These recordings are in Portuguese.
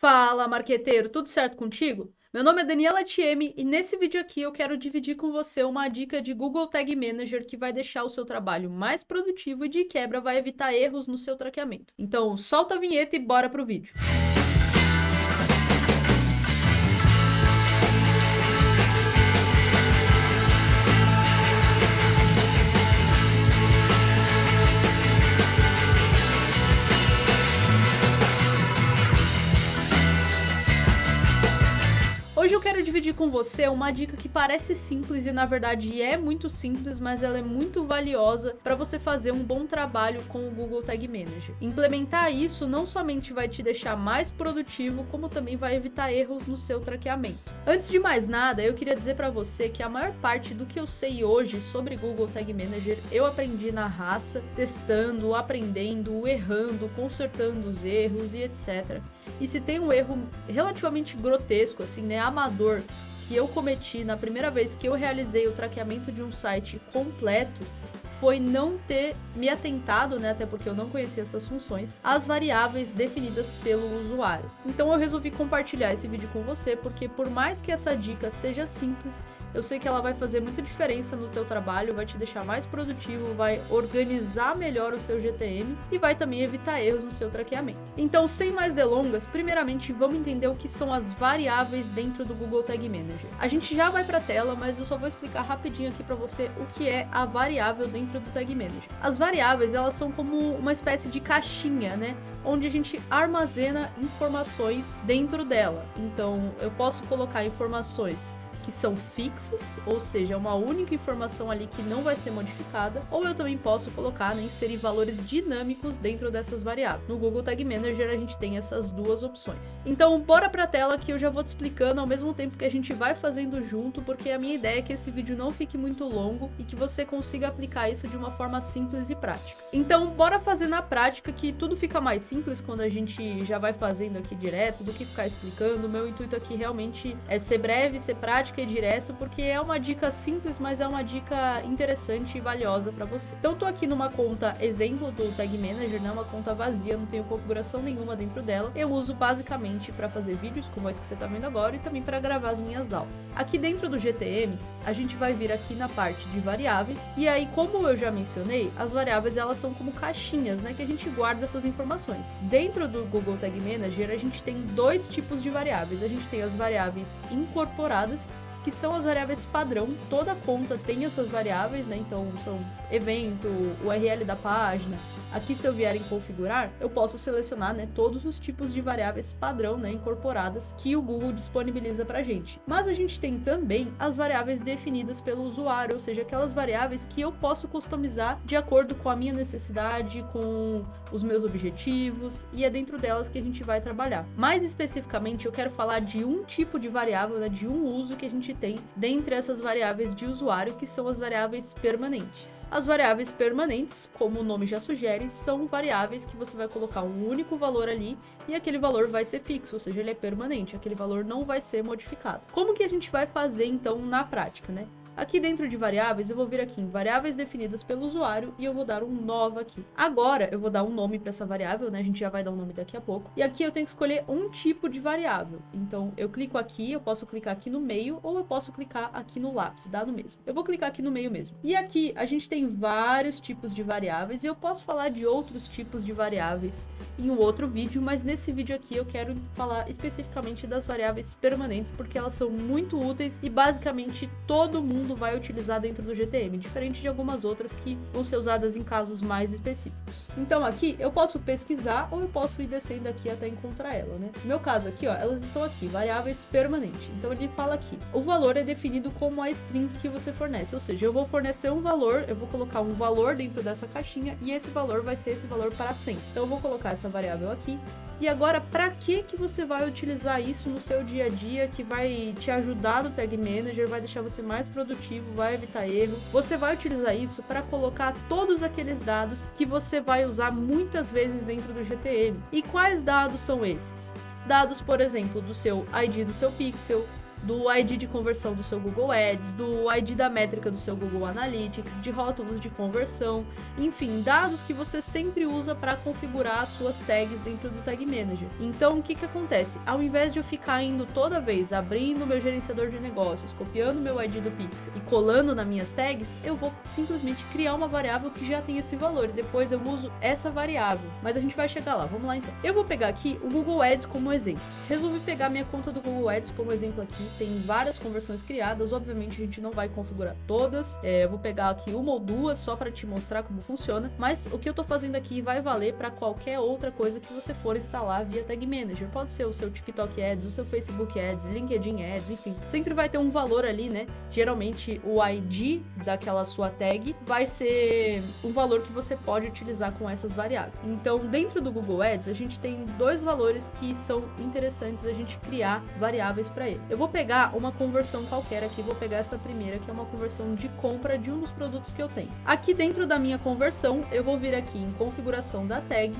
Fala, marqueteiro, tudo certo contigo? Meu nome é Daniela Thieme e nesse vídeo aqui eu quero dividir com você uma dica de Google Tag Manager que vai deixar o seu trabalho mais produtivo e de quebra vai evitar erros no seu traqueamento. Então, solta a vinheta e bora pro vídeo. Hoje eu quero dividir com você uma dica que parece simples e na verdade é muito simples, mas ela é muito valiosa para você fazer um bom trabalho com o Google Tag Manager. Implementar isso não somente vai te deixar mais produtivo, como também vai evitar erros no seu traqueamento. Antes de mais nada, eu queria dizer para você que a maior parte do que eu sei hoje sobre Google Tag Manager eu aprendi na raça, testando, aprendendo, errando, consertando os erros e etc. E se tem um erro relativamente grotesco, assim, né, amador, que eu cometi na primeira vez que eu realizei o traqueamento de um site completo, foi não ter me atentado, né, até porque eu não conhecia essas funções, às variáveis definidas pelo usuário. Então eu resolvi compartilhar esse vídeo com você, porque por mais que essa dica seja simples, eu sei que ela vai fazer muita diferença no teu trabalho, vai te deixar mais produtivo, vai organizar melhor o seu GTM e vai também evitar erros no seu traqueamento. Então, sem mais delongas, primeiramente vamos entender o que são as variáveis dentro do Google Tag Manager. A gente já vai para a tela, mas eu só vou explicar rapidinho aqui para você o que é a variável dentro do Tag Manager. As variáveis, elas são como uma espécie de caixinha, né? Onde a gente armazena informações dentro dela. Então, eu posso colocar informações que são fixas, ou seja, uma única informação ali que não vai ser modificada, ou eu também posso colocar, né, inserir valores dinâmicos dentro dessas variáveis. No Google Tag Manager a gente tem essas duas opções. Então, bora pra tela que eu já vou te explicando ao mesmo tempo que a gente vai fazendo junto, porque a minha ideia é que esse vídeo não fique muito longo e que você consiga aplicar isso de uma forma simples e prática. Então, bora fazer na prática, que tudo fica mais simples quando a gente já vai fazendo aqui direto, do que ficar explicando. O meu intuito aqui realmente é ser breve, ser prático e direto, porque é uma dica simples, mas é uma dica interessante e valiosa para você. Então, tô aqui numa conta exemplo do Tag Manager, né? Uma conta vazia, não tenho configuração nenhuma dentro dela. Eu uso basicamente para fazer vídeos como esse que você tá vendo agora e também para gravar as minhas aulas. Aqui dentro do GTM, a gente vai vir aqui na parte de variáveis e aí, como eu já mencionei, as variáveis elas são como caixinhas, né? Que a gente guarda essas informações. Dentro do Google Tag Manager, a gente tem dois tipos de variáveis. A gente tem as variáveis incorporadas, que são as variáveis padrão. Toda conta tem essas variáveis, né? Então são evento, URL da página. Aqui, se eu vier em configurar, eu posso selecionar, né, todos os tipos de variáveis padrão, né, incorporadas que o Google disponibiliza pra gente. Mas a gente tem também as variáveis definidas pelo usuário, ou seja, aquelas variáveis que eu posso customizar de acordo com a minha necessidade, com os meus objetivos, e é dentro delas que a gente vai trabalhar. Mais especificamente, eu quero falar de um tipo de variável, né, de um uso que a gente tem dentre essas variáveis de usuário, que são as variáveis permanentes. As variáveis permanentes, como o nome já sugere, são variáveis que você vai colocar um único valor ali e aquele valor vai ser fixo, ou seja, ele é permanente, aquele valor não vai ser modificado. Como que a gente vai fazer então na prática, né? Aqui dentro de variáveis, eu vou vir aqui em variáveis definidas pelo usuário e eu vou dar um nova aqui. Agora, eu vou dar um nome para essa variável, né? A gente já vai dar um nome daqui a pouco. E aqui eu tenho que escolher um tipo de variável. Então, eu clico aqui, eu posso clicar aqui no meio ou eu posso clicar aqui no lápis, dá no mesmo. Eu vou clicar aqui no meio mesmo. E aqui, a gente tem vários tipos de variáveis e eu posso falar de outros tipos de variáveis em um outro vídeo, mas nesse vídeo aqui eu quero falar especificamente das variáveis permanentes, porque elas são muito úteis e basicamente todo mundo vai utilizar dentro do GTM, diferente de algumas outras que vão ser usadas em casos mais específicos. Então aqui eu posso pesquisar ou eu posso ir descendo aqui até encontrar ela, né? No meu caso aqui, ó, elas estão aqui, variáveis permanentes. Então ele fala aqui, o valor é definido como a string que você fornece, ou seja, eu vou fornecer um valor, eu vou colocar um valor dentro dessa caixinha e esse valor vai ser esse valor para sempre. Então eu vou colocar essa variável aqui. E agora, para que você vai utilizar isso no seu dia a dia, que vai te ajudar no Tag Manager, vai deixar você mais produtivo, vai evitar erro? Você vai utilizar isso para colocar todos aqueles dados que você vai usar muitas vezes dentro do GTM. E quais dados são esses? Dados, por exemplo, do seu ID do seu pixel, do ID de conversão do seu Google Ads, do ID da métrica do seu Google Analytics, de rótulos de conversão, enfim, dados que você sempre usa para configurar as suas tags dentro do Tag Manager. Então, o que acontece? Ao invés de eu ficar indo toda vez, abrindo meu gerenciador de negócios, copiando meu ID do Pixel e colando nas minhas tags, eu vou simplesmente criar uma variável que já tem esse valor e depois eu uso essa variável. Mas a gente vai chegar lá, vamos lá então. Eu vou pegar aqui o Google Ads como exemplo. Resolvi pegar minha conta do Google Ads como exemplo aqui, tem várias conversões criadas, obviamente a gente não vai configurar todas, eu vou pegar aqui uma ou duas só para te mostrar como funciona, mas o que eu tô fazendo aqui vai valer para qualquer outra coisa que você for instalar via Tag Manager. Pode ser o seu TikTok Ads, o seu Facebook Ads, LinkedIn Ads, enfim, sempre vai ter um valor ali, né? Geralmente o ID daquela sua tag vai ser um valor que você pode utilizar com essas variáveis. Então, dentro do Google Ads, a gente tem dois valores que são interessantes a gente criar variáveis para ele. Eu vou pegar uma conversão qualquer aqui, vou pegar essa primeira, que é uma conversão de compra de um dos produtos que eu tenho. Aqui dentro da minha conversão, eu vou vir aqui em configuração da tag,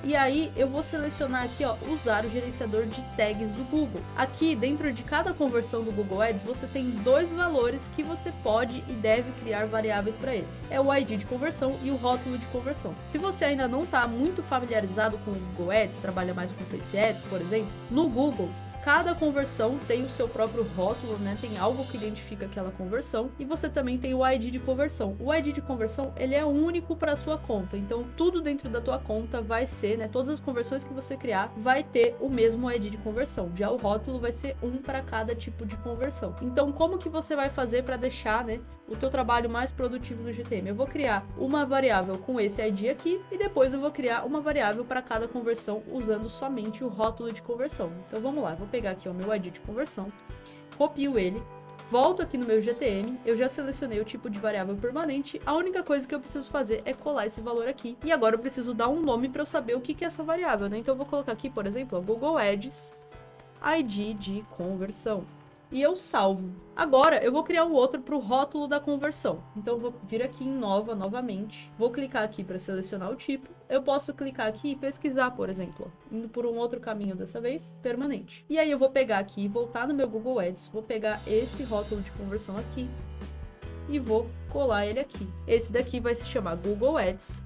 e aí eu vou selecionar aqui, ó, usar o gerenciador de tags do Google. Aqui dentro de cada conversão do Google Ads, você tem dois valores que você pode e deve criar variáveis para eles. É o ID de conversão e o rótulo de conversão. Se você ainda não está muito familiarizado com o Google Ads, trabalha mais com Face Ads, por exemplo, no Google, cada conversão tem o seu próprio rótulo, né? Tem algo que identifica aquela conversão e você também tem o ID de conversão. O ID de conversão, ele é único para a sua conta. Então, tudo dentro da tua conta vai ser, né? Todas as conversões que você criar vai ter o mesmo ID de conversão. Já o rótulo vai ser um para cada tipo de conversão. Então, como que você vai fazer para deixar, né, o teu trabalho mais produtivo no GTM? Eu vou criar uma variável com esse ID aqui e depois eu vou criar uma variável para cada conversão usando somente o rótulo de conversão. Então, vamos lá. Vou pegar aqui o meu ID de conversão, copio ele, volto aqui no meu GTM, eu já selecionei o tipo de variável permanente, a única coisa que eu preciso fazer é colar esse valor aqui, e agora eu preciso dar um nome para eu saber o que é essa variável, né? Então eu vou colocar aqui, por exemplo, Google Ads ID de conversão. E eu salvo. Agora, eu vou criar um outro para o rótulo da conversão. Então, eu vou vir aqui em nova, novamente. Vou clicar aqui para selecionar o tipo. Eu posso clicar aqui e pesquisar, por exemplo, indo por um outro caminho dessa vez, permanente. E aí, eu vou pegar aqui e voltar no meu Google Ads. Vou pegar esse rótulo de conversão aqui e vou colar ele aqui. Esse daqui vai se chamar Google Ads.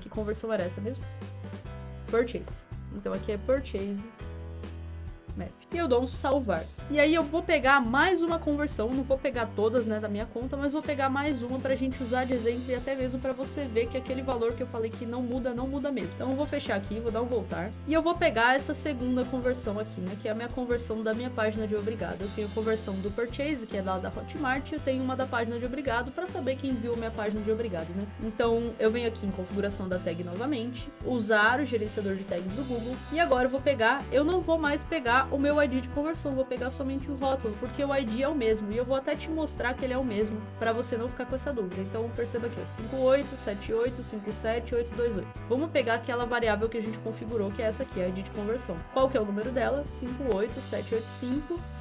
Que conversão era essa mesmo? Purchase. Então, aqui é Purchase Map. E eu dou um salvar. E aí eu vou pegar mais uma conversão, não vou pegar todas, né, da minha conta, mas vou pegar mais uma pra gente usar de exemplo e até mesmo pra você ver que aquele valor que eu falei que não muda mesmo. Então eu vou fechar aqui, vou dar um voltar. E eu vou pegar essa segunda conversão aqui, né, que é a minha conversão da minha página de obrigado. Eu tenho a conversão do Purchase, que é da Hotmart, e eu tenho uma da página de obrigado pra saber quem viu minha página de obrigado, né. Então eu venho aqui em configuração da tag novamente, usar o gerenciador de tags do Google, e agora eu vou pegar, eu não vou mais pegar o meu ID de conversão, vou pegar somente o rótulo, porque o ID é o mesmo, e eu vou até te mostrar que ele é o mesmo, para você não ficar com essa dúvida. Então perceba aqui, ó, 5878578828. Vamos pegar aquela variável que a gente configurou, que é essa aqui, a ID de conversão. Qual que é o número dela?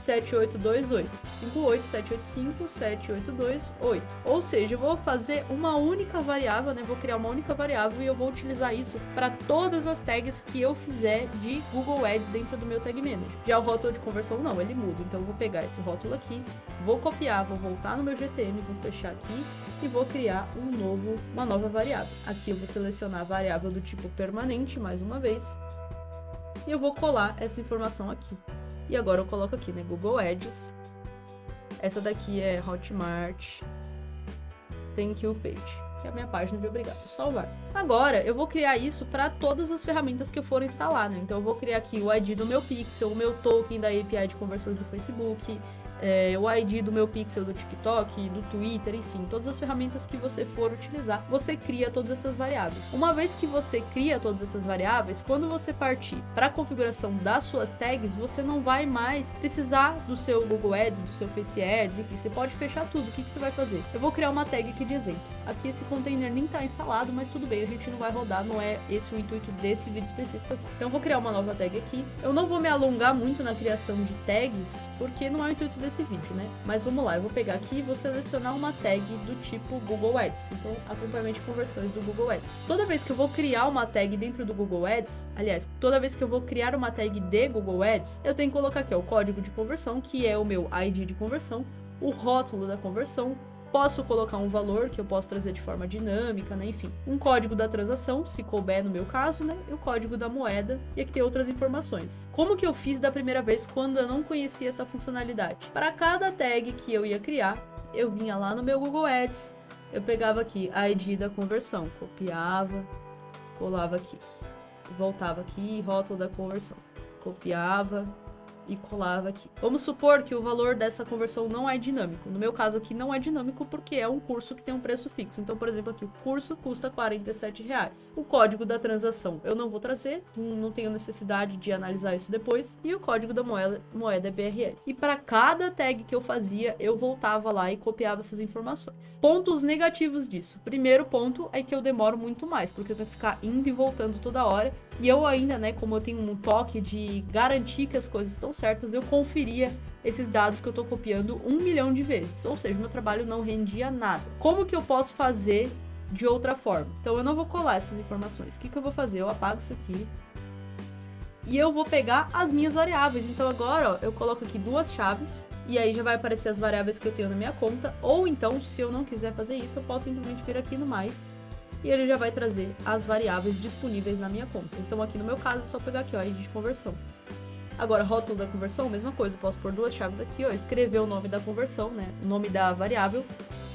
587857828. 587857828. Ou seja, eu vou fazer uma única variável, né? Vou criar uma única variável e eu vou utilizar isso para todas as tags que eu fizer de Google Ads dentro do meu Tag Manager. Já o rótulo de conversão não, ele muda. Então eu vou pegar esse rótulo aqui, vou copiar, vou voltar no meu GTM, vou fechar aqui e vou criar uma nova variável. Aqui eu vou selecionar a variável do tipo permanente mais uma vez e eu vou colar essa informação aqui. E agora eu coloco aqui, né, Google Ads. Essa daqui é Hotmart Thank You Page, que é a minha página de obrigado. Salvar. Agora, eu vou criar isso para todas as ferramentas que eu for instalar, né? Então, eu vou criar aqui o ID do meu Pixel, o meu token da API de conversões do Facebook, o ID do meu Pixel do TikTok, do Twitter, enfim, todas as ferramentas que você for utilizar, você cria todas essas variáveis. Uma vez que você cria todas essas variáveis, quando você partir para a configuração das suas tags, você não vai mais precisar do seu Google Ads, do seu Face Ads, enfim, você pode fechar tudo. O que você vai fazer? Eu vou criar uma tag aqui de exemplo. Aqui esse container nem está instalado, mas tudo bem, a gente não vai rodar, não é esse o intuito desse vídeo específico aqui. Então eu vou criar uma nova tag aqui. Eu não vou me alongar muito na criação de tags, porque não é o intuito desse nesse vídeo, né? Mas vamos lá, eu vou pegar aqui e vou selecionar uma tag do tipo Google Ads. Então, acompanhamento de conversões do Google Ads. Toda vez que eu vou criar uma tag dentro do Google Ads, aliás, toda vez que eu vou criar uma tag de Google Ads, eu tenho que colocar aqui ó, o código de conversão, que é o meu ID de conversão, o rótulo da conversão, posso colocar um valor que eu posso trazer de forma dinâmica, né? Enfim, um código da transação, se couber no meu caso, né? E o código da moeda, e aqui tem outras informações. Como que eu fiz da primeira vez quando eu não conhecia essa funcionalidade? Para cada tag que eu ia criar, eu vinha lá no meu Google Ads, eu pegava aqui a ID da conversão, copiava, colava aqui, voltava aqui, rótulo da conversão, copiava e colava aqui. Vamos supor que o valor dessa conversão não é dinâmico. No meu caso aqui não é dinâmico porque é um curso que tem um preço fixo. Então, por exemplo, aqui o curso custa R$47. O código da transação eu não vou trazer, não tenho necessidade de analisar isso depois. E o código da moeda é BRL. E para cada tag que eu fazia, eu voltava lá e copiava essas informações. Pontos negativos disso. Primeiro ponto é que eu demoro muito mais, porque eu tenho que ficar indo e voltando toda hora. E eu ainda, né, como eu tenho um toque de garantir que as coisas estão certas, eu conferia esses dados que eu tô copiando 1 milhão de vezes. Ou seja, meu trabalho não rendia nada. Como que eu posso fazer de outra forma? Então eu não vou colar essas informações. O que eu vou fazer? Eu apago isso aqui. E eu vou pegar as minhas variáveis. Então agora, ó, eu coloco aqui duas chaves. E aí já vai aparecer as variáveis que eu tenho na minha conta. Ou então, se eu não quiser fazer isso, eu posso simplesmente vir aqui no mais. E ele já vai trazer as variáveis disponíveis na minha conta. Então aqui no meu caso é só pegar aqui, ó, ID de conversão. Agora, rótulo da conversão, mesma coisa. Eu posso pôr duas chaves aqui, ó, escrever o nome da conversão, né, o nome da variável.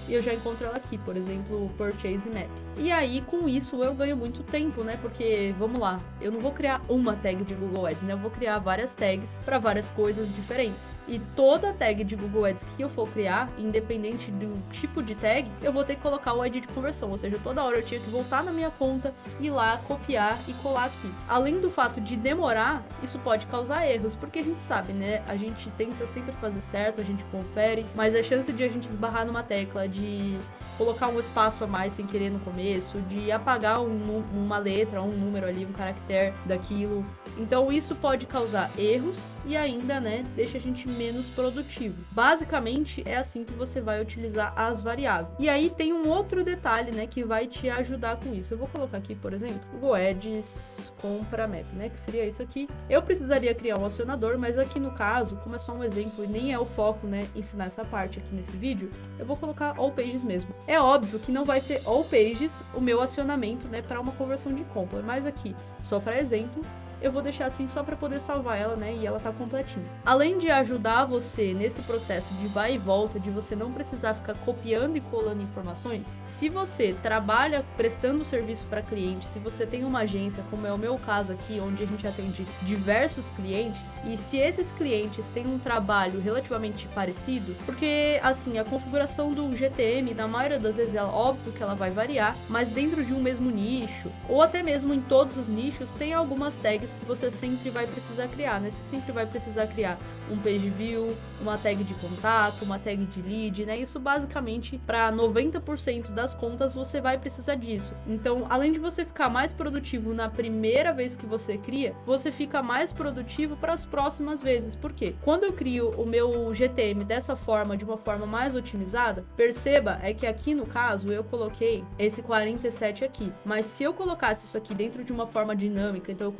E eu já encontro ela aqui, por exemplo, Purchase Map. E aí, com isso, eu ganho muito tempo, né? Porque, vamos lá, eu não vou criar uma tag de Google Ads, né? Eu vou criar várias tags para várias coisas diferentes. E toda tag de Google Ads que eu for criar, independente do tipo de tag, eu vou ter que colocar o ID de conversão. Ou seja, toda hora eu tinha que voltar na minha conta, ir lá, copiar e colar aqui. Além do fato de demorar, isso pode causar erros, porque a gente sabe, né? A gente tenta sempre fazer certo, a gente confere, mas a chance de a gente esbarrar numa tecla de colocar um espaço a mais sem querer no começo, de apagar uma letra, um número ali, um caractere daquilo. Então isso pode causar erros e ainda, né, deixa a gente menos produtivo. Basicamente é assim que você vai utilizar as variáveis. E aí tem um outro detalhe, né, que vai te ajudar com isso. Eu vou colocar aqui, por exemplo, Google Ads compra map, né, que seria isso aqui. Eu precisaria criar um acionador, mas aqui no caso, como é só um exemplo e nem é o foco, né, ensinar essa parte aqui nesse vídeo, eu vou colocar All Pages mesmo. É óbvio que não vai ser All Pages o meu acionamento, né, para uma conversão de compra, mas aqui, só para exemplo, eu vou deixar assim só para poder salvar ela, né, e ela tá completinha. Além de ajudar você nesse processo de vai e volta, de você não precisar ficar copiando e colando informações, se você trabalha prestando serviço para clientes, se você tem uma agência, como é o meu caso aqui, onde a gente atende diversos clientes, e se esses clientes têm um trabalho relativamente parecido, porque assim, a configuração do GTM, na maioria das vezes, é óbvio que ela vai variar, mas dentro de um mesmo nicho, ou até mesmo em todos os nichos, tem algumas tags que você sempre vai precisar criar, né? Você sempre vai precisar criar um page view, uma tag de contato, uma tag de lead, né? Isso basicamente para 90% das contas você vai precisar disso. Então, além de você ficar mais produtivo na primeira vez que você cria, você fica mais produtivo para as próximas vezes. Por quê? Quando eu crio o meu GTM dessa forma, de uma forma mais otimizada, perceba é que aqui no caso eu coloquei esse 47 aqui, mas se eu colocasse isso aqui dentro de uma forma dinâmica, então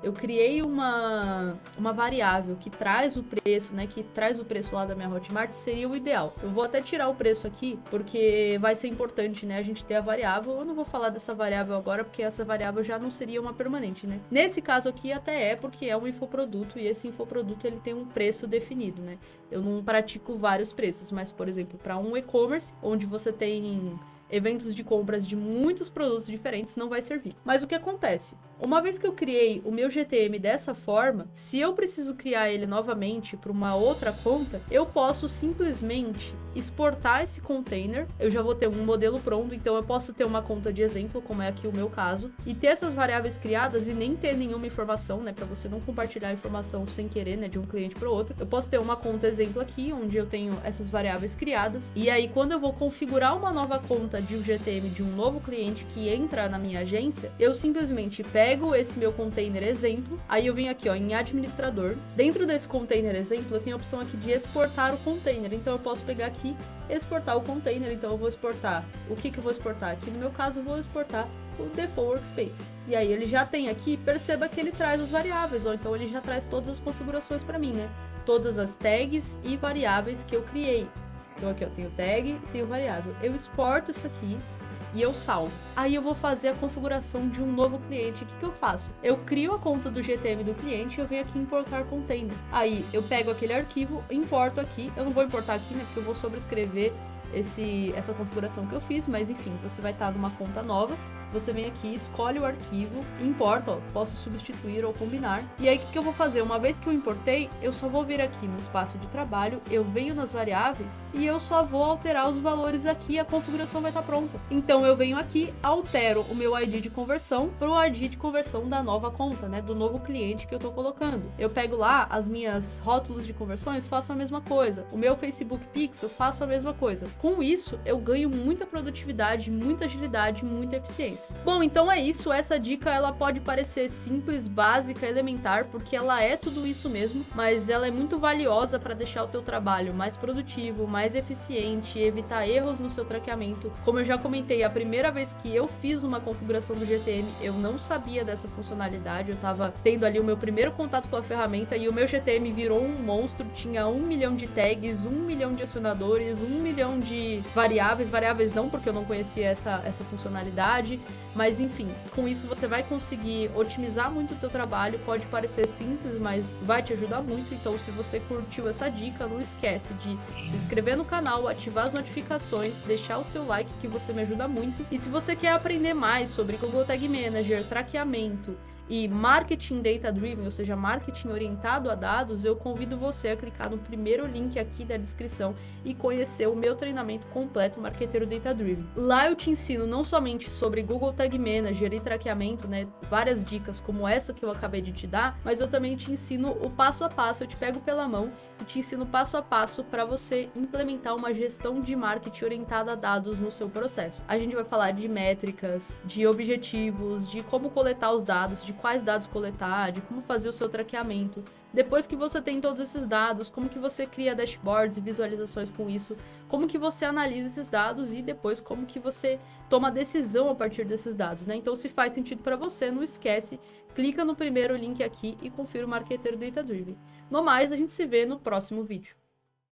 eu criei uma variável que traz o preço, né, que traz o preço lá da minha Hotmart, seria o ideal. Eu vou até tirar o preço aqui, porque vai ser importante, né, a gente ter a variável. Eu não vou falar dessa variável agora, porque essa variável já não seria uma permanente, né. Nesse caso aqui até é, porque é um infoproduto, e esse infoproduto ele tem um preço definido, né. Eu não pratico vários preços, mas, por exemplo, para um e-commerce, onde você tem eventos de compras de muitos produtos diferentes, não vai servir. Mas o que acontece? Uma vez que eu criei o meu GTM dessa forma, se eu preciso criar ele novamente para uma outra conta, eu posso simplesmente exportar esse container. Eu já vou ter um modelo pronto, então eu posso ter uma conta de exemplo, como é aqui o meu caso, e ter essas variáveis criadas e nem ter nenhuma informação, né, para você não compartilhar a informação sem querer, né, de um cliente para o outro. Eu posso ter uma conta exemplo aqui, onde eu tenho essas variáveis criadas, e aí quando eu vou configurar uma nova conta de um GTM de um novo cliente que entra na minha agência, eu simplesmente pego esse meu container exemplo, aí eu venho aqui, ó, em administrador. Dentro desse container exemplo, eu tenho a opção aqui de exportar o container, então eu posso pegar aqui, exportar o container. Então eu vou exportar, o que eu vou exportar? Aqui no meu caso eu vou exportar o Default Workspace. E aí ele já tem aqui, perceba que ele traz as variáveis, ou então ele já traz todas as configurações para mim, né? Todas as tags e variáveis que eu criei. Então aqui eu tenho tag e tenho variável. Eu exporto isso aqui e eu salvo. Aí eu vou fazer a configuração de um novo cliente. O que eu faço? Eu crio a conta do GTM do cliente e eu venho aqui importar container. Aí eu pego aquele arquivo, importo aqui. Eu não vou importar aqui, né? Porque eu vou sobrescrever essa configuração que eu fiz, mas enfim, você vai estar numa conta nova. Você vem aqui, escolhe o arquivo, importa, ó, posso substituir ou combinar. E aí o que eu vou fazer? Uma vez que eu importei, eu só vou vir aqui no espaço de trabalho, eu venho nas variáveis e eu só vou alterar os valores aqui e a configuração vai estar pronta. Então eu venho aqui, altero o meu ID de conversão para o ID de conversão da nova conta, né, do novo cliente que eu estou colocando. Eu pego lá as minhas rótulos de conversões, faço a mesma coisa. O meu Facebook Pixel, faço a mesma coisa. Com isso, eu ganho muita produtividade, muita agilidade, muita eficiência. Bom, então é isso. Essa dica ela pode parecer simples, básica, elementar, porque ela é tudo isso mesmo, mas ela é muito valiosa para deixar o teu trabalho mais produtivo, mais eficiente, evitar erros no seu traqueamento. Como eu já comentei, a primeira vez que eu fiz uma configuração do GTM, eu não sabia dessa funcionalidade, eu estava tendo ali o meu primeiro contato com a ferramenta e o meu GTM virou um monstro, tinha 1 milhão de tags, 1 milhão de acionadores, 1 milhão de variáveis não, porque eu não conhecia essa funcionalidade. Mas enfim, com isso você vai conseguir otimizar muito o teu trabalho. Pode parecer simples, mas vai te ajudar muito. Então se você curtiu essa dica, não esquece de se inscrever no canal, ativar as notificações, deixar o seu like que você me ajuda muito. E se você quer aprender mais sobre Google Tag Manager, traqueamento e marketing data-driven, ou seja, marketing orientado a dados, eu convido você a clicar no primeiro link aqui da descrição e conhecer o meu treinamento completo Marqueteiro Data-Driven. Lá eu te ensino não somente sobre Google Tag Manager e traqueamento, né, várias dicas como essa que eu acabei de te dar, mas eu também te ensino o passo a passo, eu te pego pela mão e te ensino passo a passo para você implementar uma gestão de marketing orientada a dados no seu processo. A gente vai falar de métricas, de objetivos, de como coletar os dados, de quais dados coletar, de como fazer o seu traqueamento. Depois que você tem todos esses dados, como que você cria dashboards e visualizações com isso, como que você analisa esses dados e depois como que você toma decisão a partir desses dados, né? Então, se faz sentido para você, não esquece, clica no primeiro link aqui e confira o Marqueteiro Data Driven. No mais, a gente se vê no próximo vídeo.